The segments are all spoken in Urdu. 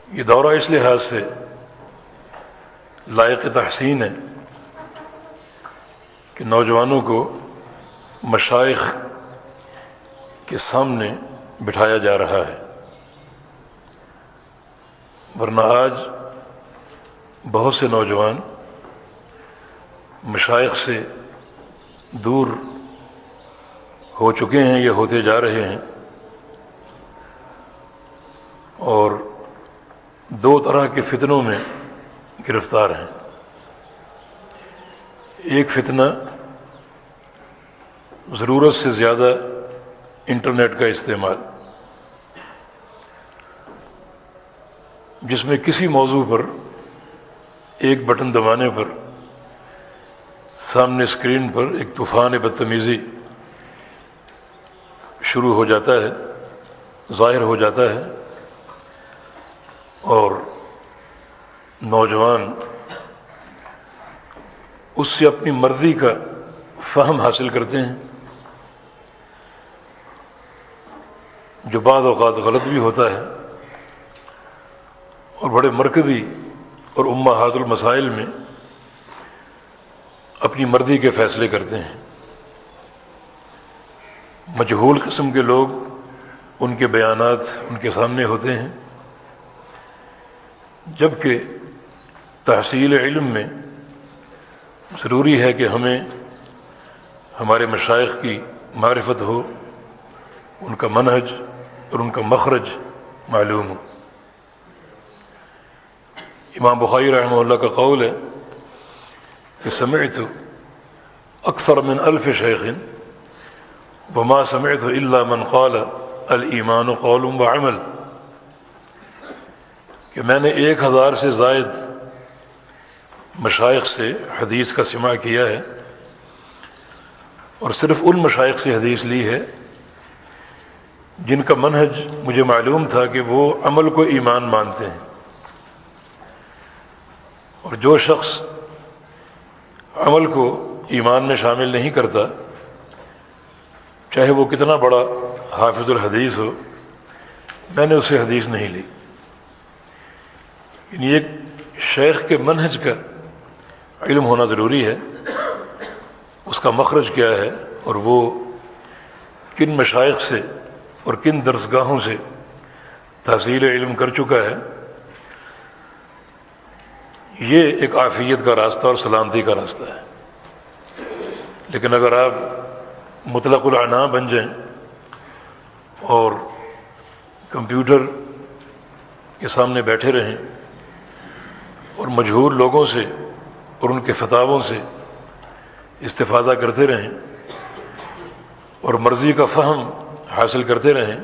یہ دورہ اس لحاظ سے لائق تحسین ہے کہ نوجوانوں کو مشائخ کے سامنے بٹھایا جا رہا ہے، ورنہ آج بہت سے نوجوان مشائخ سے دور ہو چکے ہیں یا ہوتے جا رہے ہیں، اور دو طرح کے فتنوں میں گرفتار ہیں۔ ایک فتنہ ضرورت سے زیادہ انٹرنیٹ کا استعمال، جس میں کسی موضوع پر ایک بٹن دبانے پر سامنے اسکرین پر ایک طوفان بدتمیزی شروع ہو جاتا ہے، ظاہر ہو جاتا ہے، اور نوجوان اس سے اپنی مرضی کا فہم حاصل کرتے ہیں، جو بعض اوقات غلط بھی ہوتا ہے، اور بڑے مرکزی اور امہات المسائل میں اپنی مرضی کے فیصلے کرتے ہیں۔ مجہول قسم کے لوگ، ان کے بیانات ان کے سامنے ہوتے ہیں، جبکہ تحصیل علم میں ضروری ہے کہ ہمیں ہمارے مشائخ کی معرفت ہو، ان کا منہج اور ان کا مخرج معلوم ہو۔ امام بخاری رحمہ اللہ کا قول ہے کہ سمعت اکثر من 1000 شیخ وما سمعت الا من قال الایمان قول وعمل، کہ میں نے 1000 سے زائد مشائخ سے حدیث کا سماع کیا ہے، اور صرف ان مشائخ سے حدیث لی ہے جن کا منہج مجھے معلوم تھا کہ وہ عمل کو ایمان مانتے ہیں، اور جو شخص عمل کو ایمان میں شامل نہیں کرتا، چاہے وہ کتنا بڑا حافظ الحدیث ہو، میں نے اسے حدیث نہیں لی۔ یعنی ایک شیخ کے منہج کا علم ہونا ضروری ہے، اس کا مخرج کیا ہے، اور وہ کن مشائخ سے اور کن درسگاہوں سے تحصیل علم کر چکا ہے۔ یہ ایک عافیت کا راستہ اور سلامتی کا راستہ ہے۔ لیکن اگر آپ مطلق العناء بن جائیں اور کمپیوٹر کے سامنے بیٹھے رہیں اور مجہول لوگوں سے اور ان کے فتاووں سے استفادہ کرتے رہیں اور مرضی کا فہم حاصل کرتے رہیں،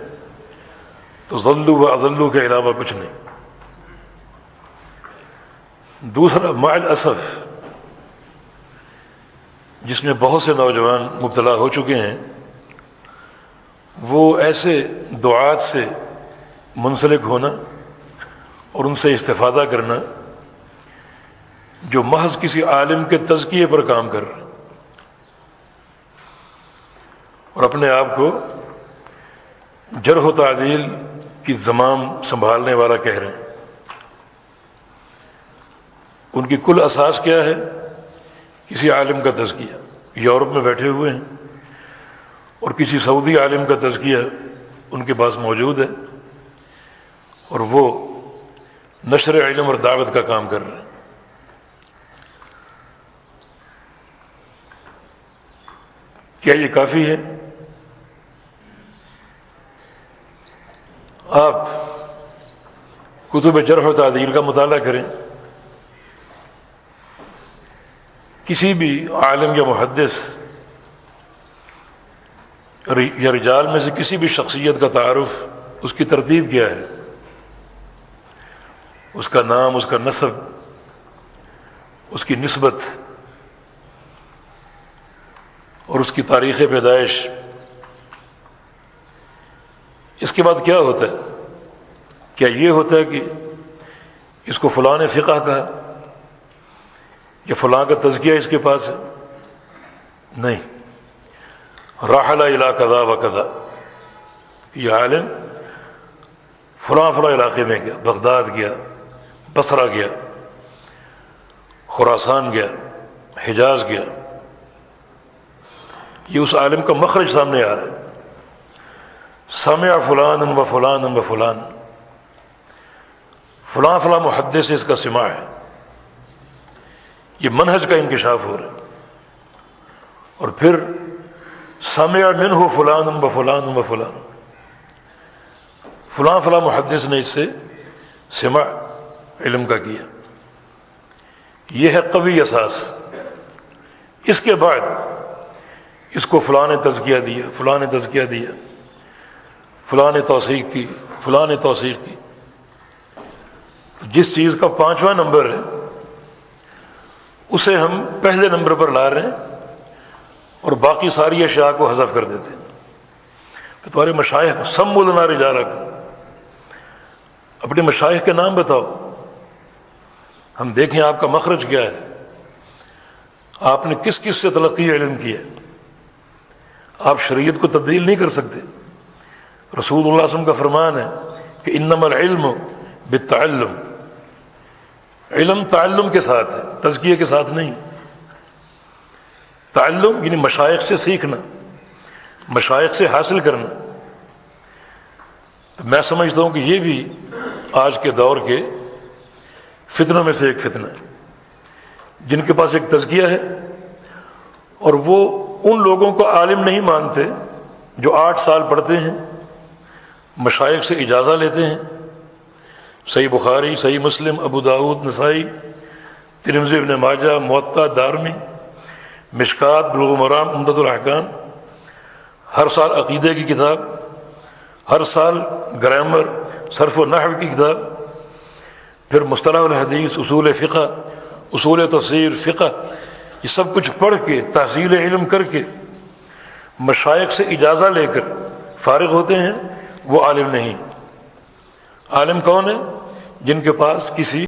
تو ضلوا و اضلوا کے علاوہ کچھ نہیں۔ دوسرا، مع الاسف جس میں بہت سے نوجوان مبتلا ہو چکے ہیں، وہ ایسے دعات سے منسلک ہونا اور ان سے استفادہ کرنا جو محض کسی عالم کے تزکیے پر کام کر رہے ہیں اور اپنے آپ کو جرح و تعدیل کی زمام سنبھالنے والا کہہ رہے ہیں۔ ان کی کل اساس کیا ہے؟ کسی عالم کا تزکیہ، یورپ میں بیٹھے ہوئے ہیں اور کسی سعودی عالم کا تزکیہ ان کے پاس موجود ہے، اور وہ نشر علم اور دعوت کا کام کر رہے ہیں۔ کیا یہ کافی ہے؟ آپ کتب جرح و تعدیل کا مطالعہ کریں، کسی بھی عالم یا محدث یا رجال میں سے کسی بھی شخصیت کا تعارف، اس کی ترتیب کیا ہے، اس کا نام، اس کا نسب، اس کی نسبت اور اس کی تاریخ پیدائش۔ اس کے بعد کیا ہوتا ہے؟ کیا یہ ہوتا ہے کہ اس کو فلاں نے فقہ کہا یا فلاں کا تزکیہ اس کے پاس ہے؟ نہیں، رحل الی کذا و کذا، یہ عالم فلاں فلاں علاقے میں گیا، بغداد گیا، بصرہ گیا، خراسان گیا، حجاز گیا، یہ اس عالم کا مخرج سامنے آ رہا ہے. سمع فلان و فلان و فلان، فلاں فلاں محدث سے اس کا سماع ہے. یہ منہج کا انکشاف ہو رہا ہے. اور پھر سمع منہ فلان و فلان و فلان، فلاں فلاں محدث نے اس سے سماع علم کا کیا. یہ ہے قوی اساس. اس کے بعد اس کو فلاں نے تزکیہ دیا، فلاں نے تزکیہ دیا، فلاں نے توثیق کی، فلاں نے توثیق کی. تو جس چیز کا 5واں نمبر ہے اسے ہم پہلے نمبر پر لا رہے ہیں اور باقی ساری اشیاء کو حذف کر دیتے ہیں. تو تمہارے مشائخ سموا لنا رجالکم، اپنے مشائخ کے نام بتاؤ، ہم دیکھیں آپ کا مخرج کیا ہے، آپ نے کس کس سے تلقی علم کی ہے. آپ شریعت کو تبدیل نہیں کر سکتے. رسول اللہ صلی اللہ علیہ وسلم کا فرمان ہے کہ انما العلم بالتعلم، علم تعلم کے ساتھ ہے، تزکیے کے ساتھ نہیں. تعلم یعنی مشائخ سے سیکھنا، مشائخ سے حاصل کرنا. تو میں سمجھتا ہوں کہ یہ بھی آج کے دور کے فتنوں میں سے ایک فتنہ ہے، جن کے پاس ایک تزکیہ ہے اور وہ ان لوگوں کو عالم نہیں مانتے جو 8 سال پڑھتے ہیں، مشائخ سے اجازہ لیتے ہیں. صحیح بخاری، صحیح مسلم، ابو داؤد، نسائی، ترمذی، ابن ماجہ، موطا، دارمی، مشکات، بلوغ المرام، عمدۃ الاحکام، ہر سال عقیدے کی کتاب، ہر سال گرامر، صرف و نحو کی کتاب، پھر مصطلح الحدیث، اصول فقہ، اصول تفسیر، فقہ، یہ سب کچھ پڑھ کے تحصیل علم کر کے مشائخ سے اجازہ لے کر فارغ ہوتے ہیں. وہ عالم نہیں. عالم کون ہے؟ جن کے پاس کسی